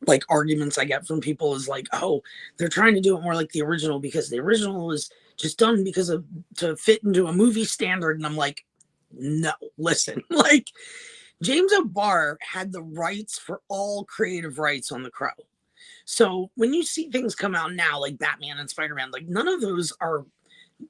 like arguments I get from people is like, oh, they're trying to do it more like the original because the original is just done because of to fit into a movie standard. And I'm like, no, listen, like James O'Barr had the rights for all creative rights on The Crow. So when you see things come out now, like Batman and Spider-Man, like none of those are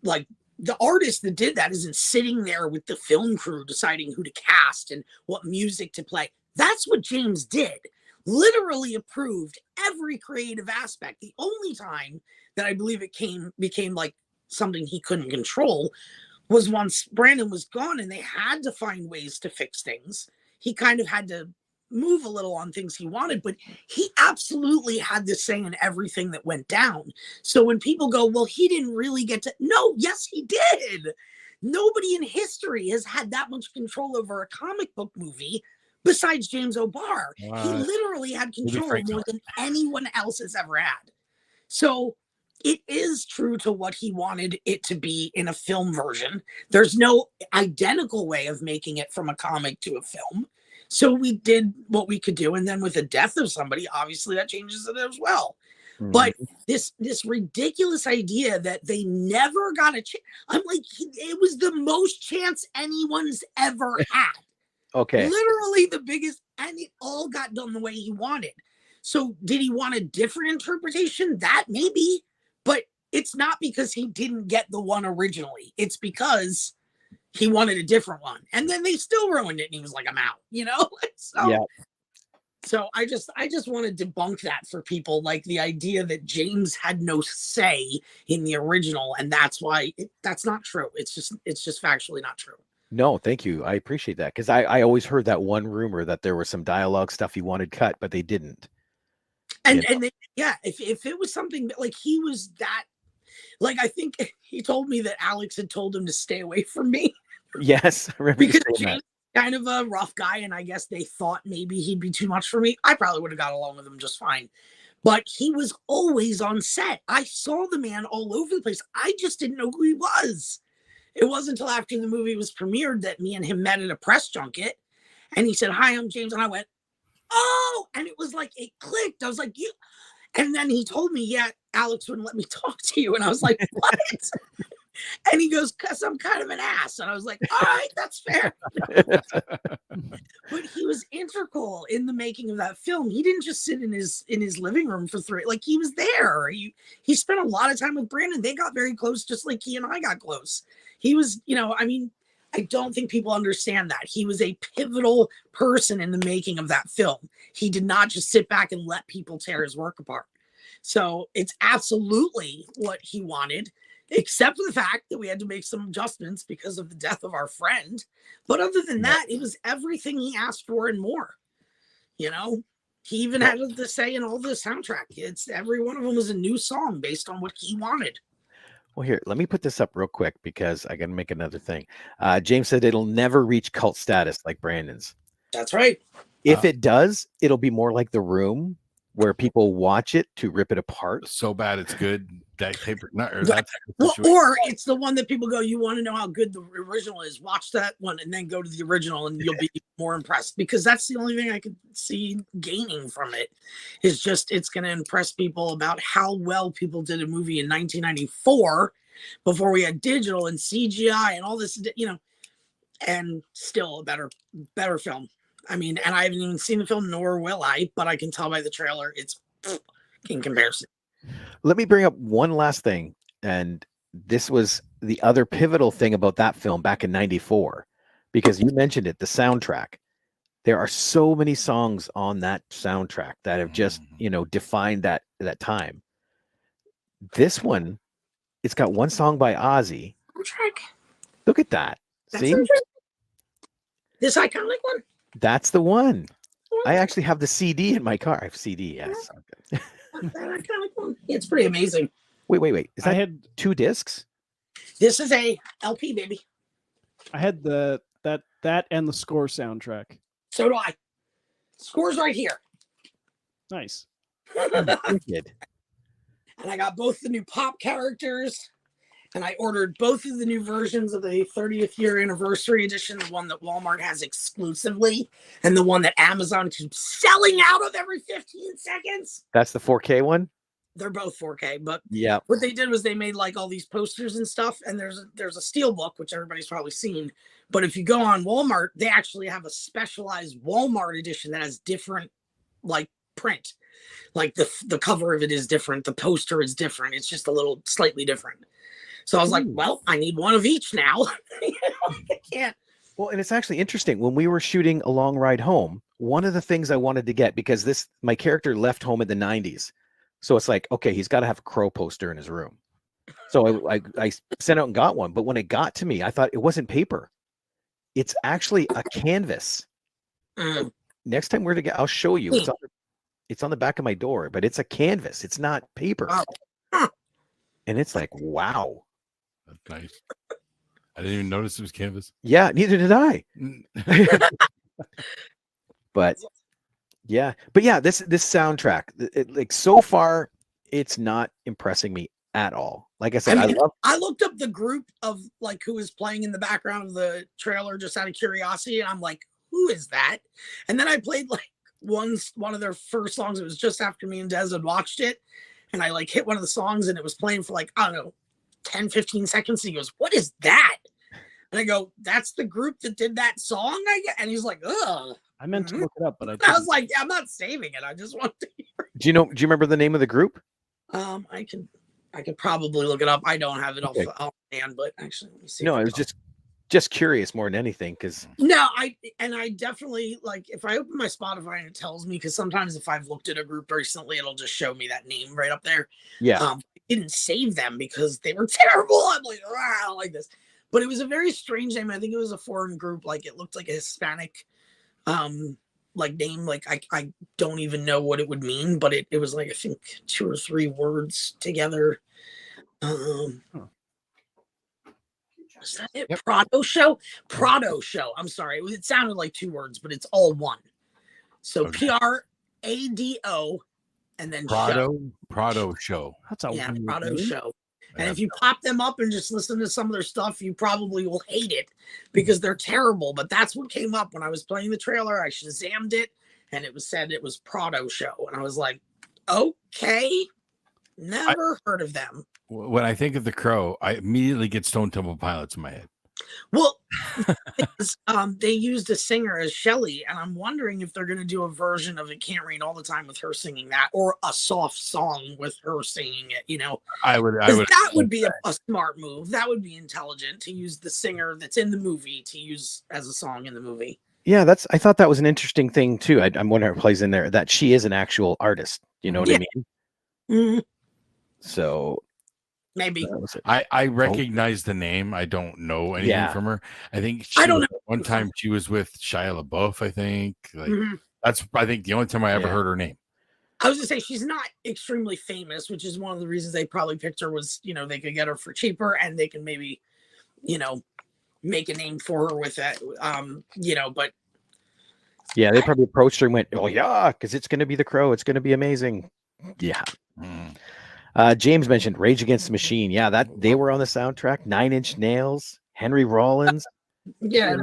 like the artist that did that isn't sitting there with the film crew deciding who to cast and what music to play. That's what James did. Literally approved every creative aspect. The only time that I believe it became like something he couldn't control was once Brandon was gone and they had to find ways to fix things. He kind of had to move a little on things he wanted, but he absolutely had the say in everything that went down. So when people go, well, he didn't really get to, no, yes, he did. Nobody in history has had that much control over a comic book movie besides James O'Barr. He literally had control more than anyone else has ever had. So it is true to what he wanted it to be in a film version. There's no identical way of making it from a comic to a film. So we did what we could do. And then with the death of somebody, obviously that changes it as well. Mm-hmm. But this ridiculous idea that they never got a chance. I'm like, it was the most chance anyone's ever had. Okay. Literally the biggest, and it all got done the way he wanted. So did he want a different interpretation? That maybe, but it's not because he didn't get the one originally. It's because he wanted a different one. And then they still ruined it and he was like, I'm out, you know? So, yeah. So I just want to debunk that for people, like the idea that James had no say in the original. And that's why that's not true. It's just factually not true. No, thank you. I appreciate that because I always heard that one rumor that there was some dialogue stuff he wanted cut, but they didn't. And if it was something like he was that, like I think he told me that Alex had told him to stay away from me. Yes, I remember because James kind of a rough guy, and I guess they thought maybe he'd be too much for me. I probably would have got along with him just fine. But he was always on set. I saw the man all over the place. I just didn't know who he was. It wasn't until after the movie was premiered that me and him met at a press junket. And he said, hi, I'm James. And I went, oh, and it was like, it clicked. I was like, you. And then he told me, yeah, Alex wouldn't let me talk to you. And I was like, what? And he goes, because I'm kind of an ass. And I was like, all right, that's fair. But he was integral in the making of that film. He didn't just sit in his living room for like he was there. He spent a lot of time with Brandon. They got very close, just like he and I got close. He was, I mean, I don't think people understand that. He was a pivotal person in the making of that film. He did not just sit back and let people tear his work apart. So it's absolutely what he wanted, except for the fact that we had to make some adjustments because of the death of our friend. But other than that, it was everything he asked for and more. He even had to say in all the soundtrack, it's every one of them was a new song based on what he wanted. Well, here, let me put this up real quick because I got to make another thing. James said it'll never reach cult status like Brandon's. That's right. If it does, it'll be more like The Room, where people watch it to rip it apart. So bad it's good. That paper, or it's the one that people go, you want to know how good the original is, watch that one and then go to the original and you'll be more impressed, because that's the only thing I could see gaining from it is just it's going to impress people about how well people did a movie in 1994 before we had digital and CGI and all this, and still a better film. I mean, and I haven't even seen the film, nor will I, but I can tell by the trailer it's in comparison. Let me bring up one last thing. And this was the other pivotal thing about that film back in 94, because you mentioned it, the soundtrack. There are so many songs on that soundtrack that have just, defined that time. This one, it's got one song by Ozzy. Look at that. See? This iconic one? That's the one. I actually have the CD in my car. I have CD, yes. It's pretty amazing. Wait. Is that two discs? This is a LP, baby. I had that and the score soundtrack. So do I. Score's right here. Nice. Wicked. And I got both the new pop characters, and I ordered both of the new versions of the 30th year anniversary edition, the one that Walmart has exclusively, and the one that Amazon keeps selling out of every 15 seconds. That's the 4K one? They're both 4K, but Yeah. what they did was they made like all these posters and stuff, and there's a steel book, which everybody's probably seen. But if you go on Walmart, they actually have a specialized Walmart edition that has different like print. Like the cover of it is different, the poster is different. It's just a little slightly different. So I was like, well, I need one of each now. I can't. Well, and it's actually interesting. When we were shooting A Long Ride Home, one of the things I wanted to get, because my character left home in the 90s. So it's like, okay, he's got to have a Crow poster in his room. So I sent out and got one. But when it got to me, I thought it wasn't paper. It's actually a canvas. Next time we're together, I'll show you. It's on the back of my door, but it's a canvas. It's not paper. And it's like, wow. That's nice. I didn't even notice it was canvas. Yeah, neither did I. But yeah, this soundtrack, like so far, it's not impressing me at all. Like I said, I looked up the group of like who was playing in the background of the trailer just out of curiosity, and I'm like, who is that? And then I played like one of their first songs. It was just after me and Des had watched it, and I like hit one of the songs, and it was playing for like, I don't know, 10, 15 seconds. And he goes, what is that? And I go, that's the group that did that song, I guess. And he's like, ugh. I meant to look it up, but I was like, yeah, I'm not saving it. I just want to hear it. Do you remember the name of the group? I could probably look it up. I don't have it offhand, but actually, let me see. No, I was just curious more than anything, because no, I definitely, like, if I open my Spotify and it tells me, because sometimes if I've looked at a group recently, it'll just show me that name right up there. Yeah. I didn't save them because they were terrible. I'm like, I don't like this. But it was a very strange name. I think it was a foreign group. Like, it looked like a Hispanic like name. Like, I don't even know what it would mean, but it was like, I think 2 or 3 words together. Is that it? Yep. Prado Show. I'm sorry. It sounded like 2 words, but it's all one. So okay. Prado and then Prado Show. That's a Prado Show. And if you pop them up and just listen to some of their stuff, you probably will hate it because they're terrible. But that's what came up when I was playing the trailer. I Shazammed it, and it was said it was Prado Show. And I was like, okay, never heard of them. When I think of The Crow, I immediately get Stone Temple Pilots in my head. Well, they used a singer as Shelley, and I'm wondering if they're going to do a version of It Can't Rain All the Time with her singing that, or a soft song with her singing it. You know, I would. That would be a smart move. That would be intelligent to use the singer that's in the movie to use as a song in the movie. Yeah, I thought that was an interesting thing too. I'm wondering if it plays in there that she is an actual artist. You know what I mean? Mm-hmm. So. Maybe I recognize the name. I don't know anything from her. I think one time she was with Shia LaBeouf. I think that's I think the only time I ever heard her name. I was gonna say she's not extremely famous, which is one of the reasons they probably picked her was, they could get her for cheaper and they can maybe, make a name for her with that. But yeah, they probably approached her and went, oh yeah, because it's gonna be The Crow. It's gonna be amazing. Yeah. James mentioned Rage Against the Machine. Yeah, that they were on the soundtrack. 9 Inch Nails, Henry Rollins. Yeah.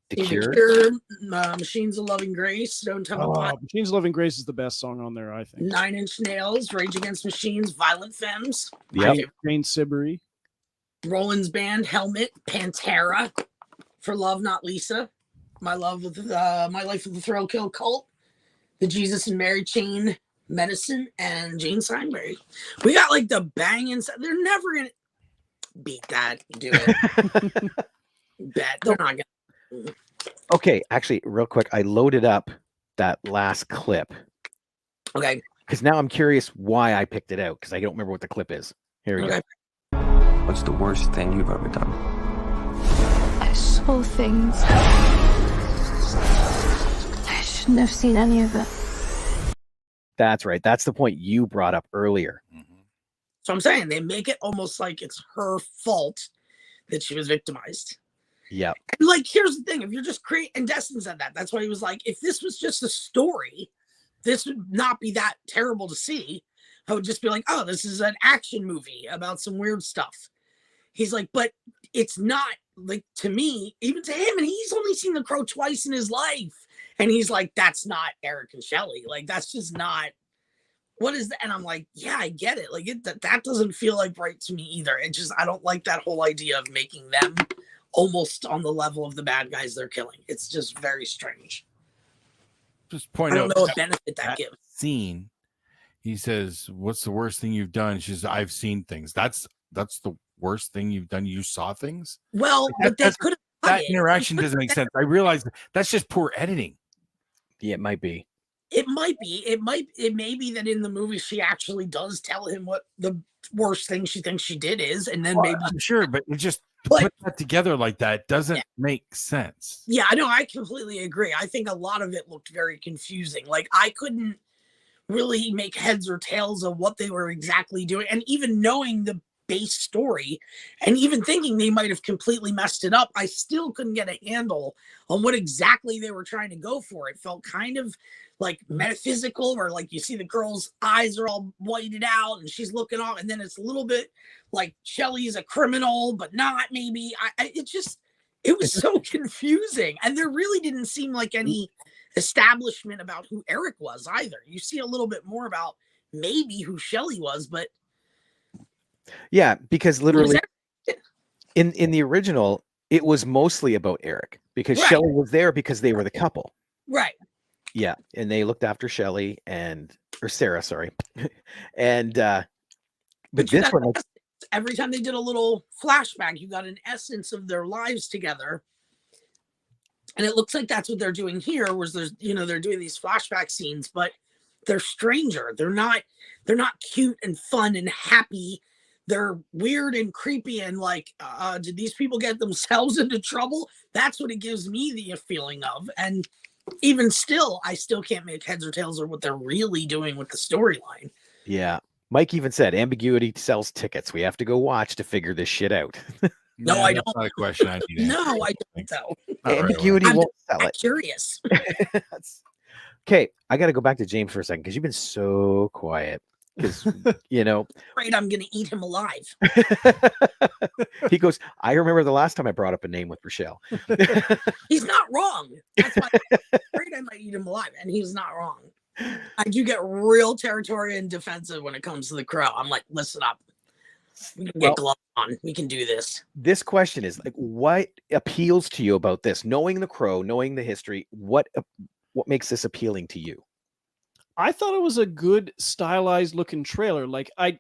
The Cure. Machines of Loving Grace. Don't tell me what. Machines of Loving Grace is the best song on there, I think. 9 Inch Nails, Rage Against Machines, Violent Femmes. Yep. Jane Siberry. Rollins Band, Helmet, Pantera, For Love Not Lisa, My Life with the Thrill Kill Cult, The Jesus and Mary Chain Medicine, and Jane Steinberry. We got like the banging. They're never gonna beat that. Do it. Bet they're not gonna. Okay, actually, real quick, I loaded up that last clip. Okay. Because now I'm curious why I picked it out because I don't remember what the clip is. Here we go. What's the worst thing you've ever done? I saw things. I shouldn't have seen any of it. That's right. That's the point you brought up earlier. So I'm saying they make it almost like it's her fault that she was victimized. Yeah. Like, here's the thing. If you're just and Destin said that. That's why he was like, if this was just a story, this would not be that terrible to see. I would just be like, oh, this is an action movie about some weird stuff. He's like, but it's not, like, to me, even to him, and he's only seen The Crow twice in his life. And he's like, that's not Eric and Shelley. Like, that's just not, what is that? And I'm like, yeah, I get it. Like, that doesn't feel like right to me either. It just, I don't like that whole idea of making them almost on the level of the bad guys they're killing. It's just very strange. Just point I out don't know what benefit that gives. Scene. He says, "What's the worst thing you've done?" She says, "I've seen things." That's the worst thing you've done. You saw things. Well, but they could have. That interaction doesn't make sense. I realize that's just poor editing. Yeah, it might be. It might be. It may be that in the movie she actually does tell him what the worst thing she thinks she did is, and then maybe I'm sure, but it just put that together like that doesn't make sense. Yeah, I know. I completely agree. I think a lot of it looked very confusing. Like, I couldn't really make heads or tails of what they were exactly doing, and even knowing the base story and even thinking they might have completely messed it up, I still couldn't get a handle on what exactly they were trying to go for. It felt kind of like metaphysical, or like you see the girl's eyes are all whited out and she's looking off, and then it's a little bit like Shelley's a criminal but not, maybe. It was so confusing, and there really didn't seem like any establishment about who Eric was either. You see a little bit more about maybe who Shelley was, but yeah, because literally in the original, it was mostly about Eric, because Shelley was there because they were the couple. Right. Yeah, and they looked after Shelley or Sarah, sorry. And but this one, every time they did a little flashback, you got an essence of their lives together. And it looks like that's what they're doing here, was they're doing these flashback scenes, but they're stranger. They're not cute and fun and happy. They're weird and creepy and like, did these people get themselves into trouble? That's what it gives me the feeling of. And even still, I still can't make heads or tails of what they're really doing with the storyline. Yeah. Mike even said ambiguity sells tickets. We have to go watch to figure this shit out. No, I don't. That's not a question I need. No, I don't though. Ambiguity won't sell it. I'm curious. Okay, I got to go back to James for a second because you've been so quiet. Because afraid I'm gonna eat him alive. He goes, I remember the last time I brought up a name with Rochelle. He's not wrong. That's why I'm afraid I might eat him alive, and he's not wrong. I do get real territorial and defensive when it comes to the Crow. I'm like, listen up. We can get gloves on. We can do this. This question is like, what appeals to you about this? Knowing the Crow, knowing the history, what makes this appealing to you? I thought it was a good stylized looking trailer. Like I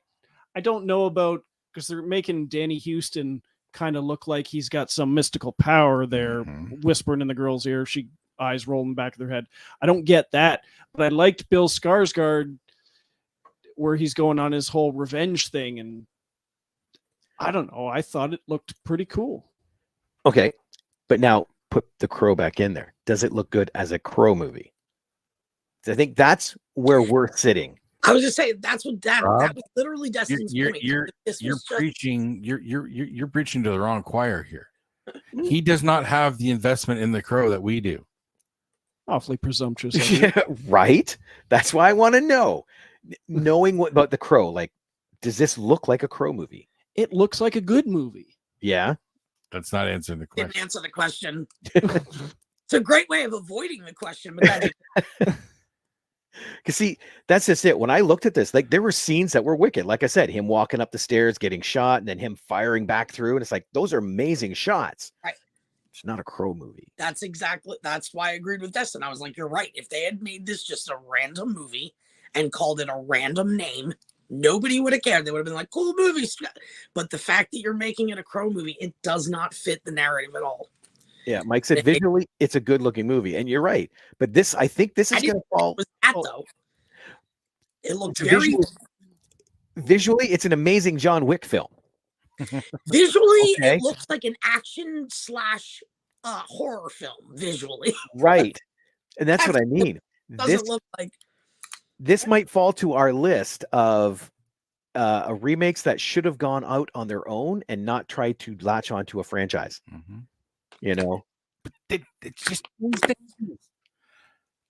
don't know about, because they're making Danny Houston kind of look like he's got some mystical power there, whispering in the girl's ear, eyes rolling back of their head. I don't get that, but I liked Bill Skarsgård where he's going on his whole revenge thing, and I don't know. I thought it looked pretty cool. Okay, but now put the Crow back in there. Does it look good as a Crow movie? I think that's where we're sitting. I was just saying that was literally Dustin's point. You're preaching. You're preaching to the wrong choir here. He does not have the investment in the Crow that we do. Awfully presumptuous. Yeah, right? That's why I want to know. Knowing what about the Crow, like, does this look like a Crow movie? It looks like a good movie. Yeah. That's not answering the question. Didn't answer the question. It's a great way of avoiding the question, but because see, that's just it. When I looked at this, like, there were scenes that were wicked. Like I said, him walking up the stairs, getting shot, and then him firing back through. And it's like, those are amazing shots. Right. It's not a Crow movie. That's why I agreed with Destin. I was like, you're right. If they had made this just a random movie and called it a random name, nobody would have cared. They would have been like, cool movie. But the fact that you're making it a Crow movie, it does not fit the narrative at all. Yeah, Mike said visually, it's a good-looking movie, and you're right. But I think this is going to fall. Though. It looked very visually. It's an amazing John Wick film. Visually, It looks like an action / horror film. Visually, right, and that's what I mean. Doesn't look like. This might fall to our list of remakes that should have gone out on their own and not try to latch onto a franchise. It's just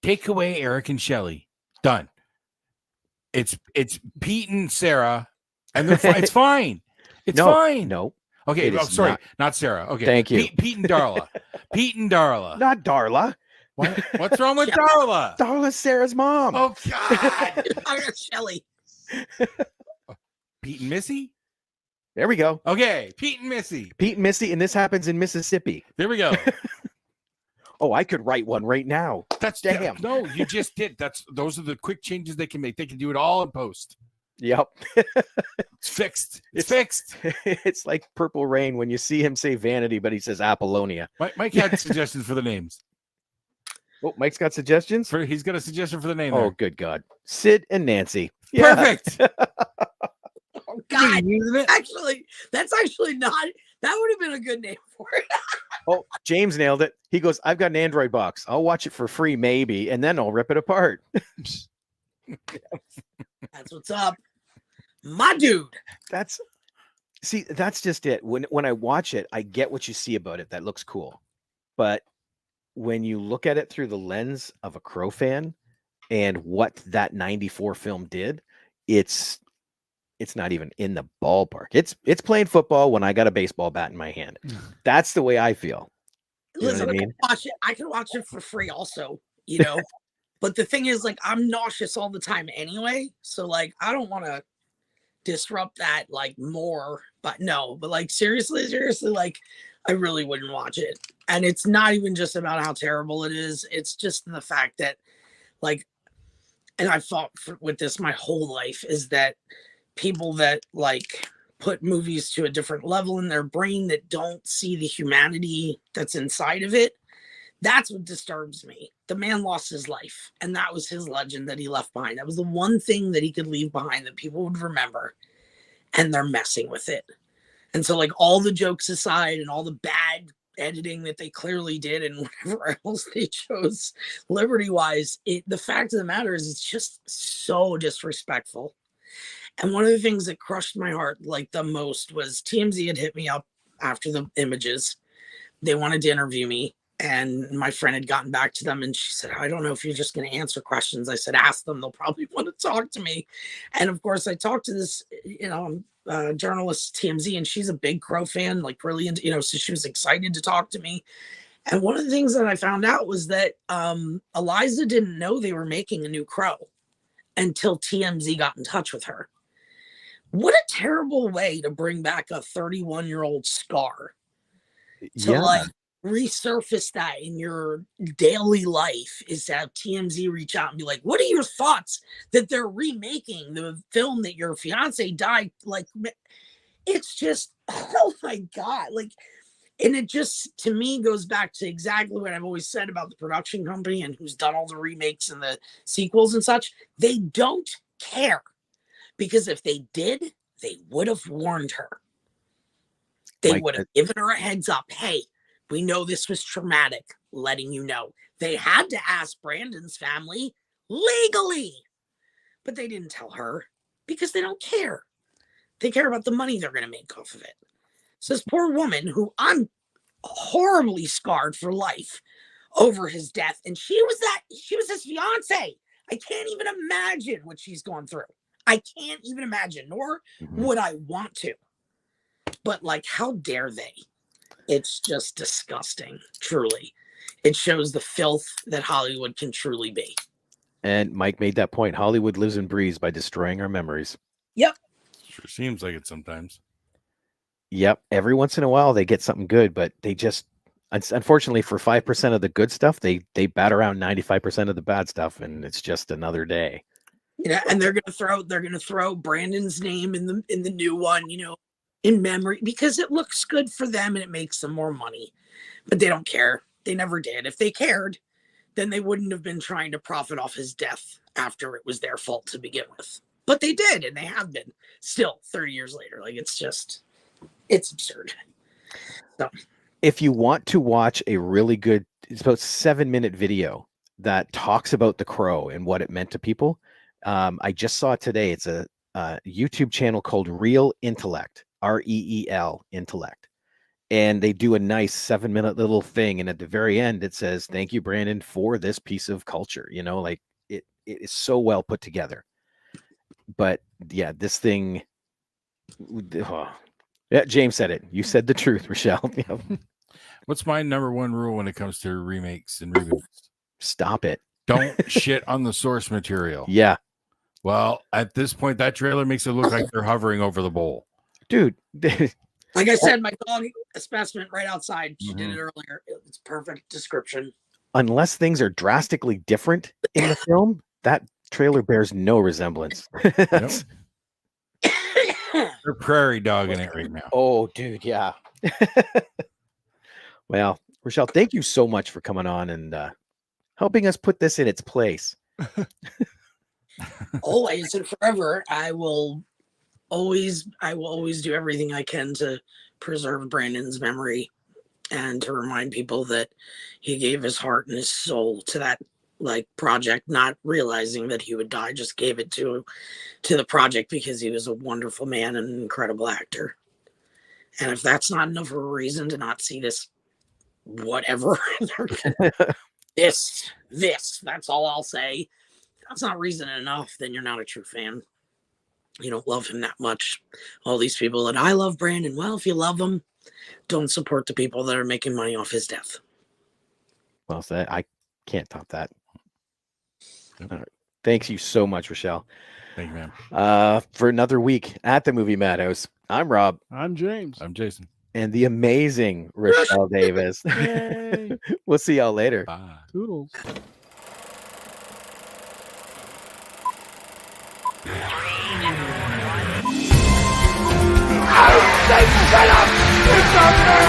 take away Eric and Shelley. Done. It's Pete and Sarah, and they're it's fine. It's fine. No. Okay, it I'm is sorry, not Sarah. Okay, Thank you. Pete and Darla. Pete and Darla. Not Darla. What's wrong with Darla? Darla's Sarah's mom. Oh God. I got Shelly. Pete and Missy. There we go. Okay, Pete and Missy. Pete and Missy, and this happens in Mississippi. There we go. Oh, I could write one right now. That's damn. No, you just did. Those are the quick changes they can make. They can do it all in post. Yep. It's fixed. It's fixed. It's like Purple Rain when you see him say vanity, but he says Apollonia. Mike had suggestions for the names. Oh, Mike's got suggestions? He's got a suggestion for the name. Oh, there. good God. Sid and Nancy. Yeah. Perfect. Oh, God. Actually, that's actually not. That would have been a good name for it. Oh, James nailed it. He goes, I've got an Android box. I'll watch it for free, maybe, and then I'll rip it apart. That's what's up. My dude. That's just it. When I watch it, I get what you see about it. That looks cool. But when you look at it through the lens of a Crow fan and what that 94 film did, it's not even in the ballpark. It's playing football when I got a baseball bat in my hand. That's the way I feel. Listen, I can watch it for free also, but the thing is, like, I'm nauseous all the time anyway. So like, I don't want to disrupt that like more, but like seriously, like I really wouldn't watch it. And it's not even just about how terrible it is. It's just the fact that like, and I fought with this my whole life, is that people that like put movies to a different level in their brain that don't see the humanity that's inside of it. That's what disturbs me. The man lost his life, and that was his legend that he left behind. That was the one thing that he could leave behind that people would remember, and they're messing with it. And so like all the jokes aside and all the bad editing that they clearly did and whatever else they chose liberty wise, the fact of the matter is it's just so disrespectful. And one of the things that crushed my heart like the most was TMZ had hit me up after the images. They wanted to interview me, and my friend had gotten back to them, and she said, I don't know if you're just going to answer questions. I said, ask them. They'll probably want to talk to me. And of course, I talked to this, journalist TMZ, and she's a big Crow fan, like really into, so she was excited to talk to me. And one of the things that I found out was that Eliza didn't know they were making a new Crow until TMZ got in touch with her. What a terrible way to bring back a 31-year-old scar to like resurface that in your daily life, is to have TMZ reach out and be like, what are your thoughts that they're remaking the film that your fiance died? Like, it's just, oh my God. Like, and it just, to me, goes back to exactly what I've always said about the production company and who's done all the remakes and the sequels and such. They don't care. Because if they did, they would have warned her. They would have given her a heads up. Hey, we know this was traumatic, letting you know. They had to ask Brandon's family legally, but they didn't tell her because they don't care. They care about the money they're going to make off of it. So this poor woman, who I'm horribly scarred for life over his death, and she was his fiance. I can't even imagine what she's going through. I can't even imagine, nor would I want to. But like, how dare they? It's just disgusting, truly. It shows the filth that Hollywood can truly be. And Mike made that point. Hollywood lives and breathes by destroying our memories. Yep. Sure seems like it sometimes. Yep. Every once in a while they get something good, but they just, unfortunately, for 5% of the good stuff, they bat around 95% of the bad stuff, and it's just another day. And they're gonna throw Brandon's name in the new one, in memory, because it looks good for them and it makes them more money. But they don't care. They never did. If they cared, then they wouldn't have been trying to profit off his death after it was their fault to begin with. But they did, and they have been still 30 years later. Like, it's absurd. So if you want to watch a really good, it's about 7-minute video that talks about The Crow and what it meant to people. I just saw it today. It's a YouTube channel called Real Intellect, REEL Intellect. And they do a nice 7-minute little thing. And at the very end, it says, thank you, Brandon, for this piece of culture. Like it is so well put together. But yeah, this thing. Yeah, James said it. You said the truth, Rochelle. Yeah. What's my number one rule when it comes to remakes and reboots? Stop it. Don't shit on the source material. Yeah. Well, at this point, that trailer makes it look like they're hovering over the bowl. Dude. Like I said, my dog specimen right outside. She did it earlier. It's perfect description. Unless things are drastically different in the film, that trailer bears no resemblance. Yep. They're prairie dogging it right now. Oh, dude, yeah. Well, Rochelle, thank you so much for coming on and helping us put this in its place. Always and forever, I will always do everything I can to preserve Brandon's memory and to remind people that he gave his heart and his soul to that project, not realizing that he would die, just gave it to the project because he was a wonderful man and an incredible actor. And if that's not enough of a reason to not see this, whatever, this, that's all I'll say. If that's not reason enough, then you're not a true fan. You don't love him that much. All these people that I love Brandon. Well, if you love him, don't support the people that are making money off his death. Well said. I can't top that. All right. Thanks you so much, Rochelle. Thank you, man. For another week at the Movie Madhouse, I'm Rob. I'm James. I'm Jason. And the amazing Rochelle Davis. Yay. We'll see y'all later. Bye. Toodles. Shut up! It's a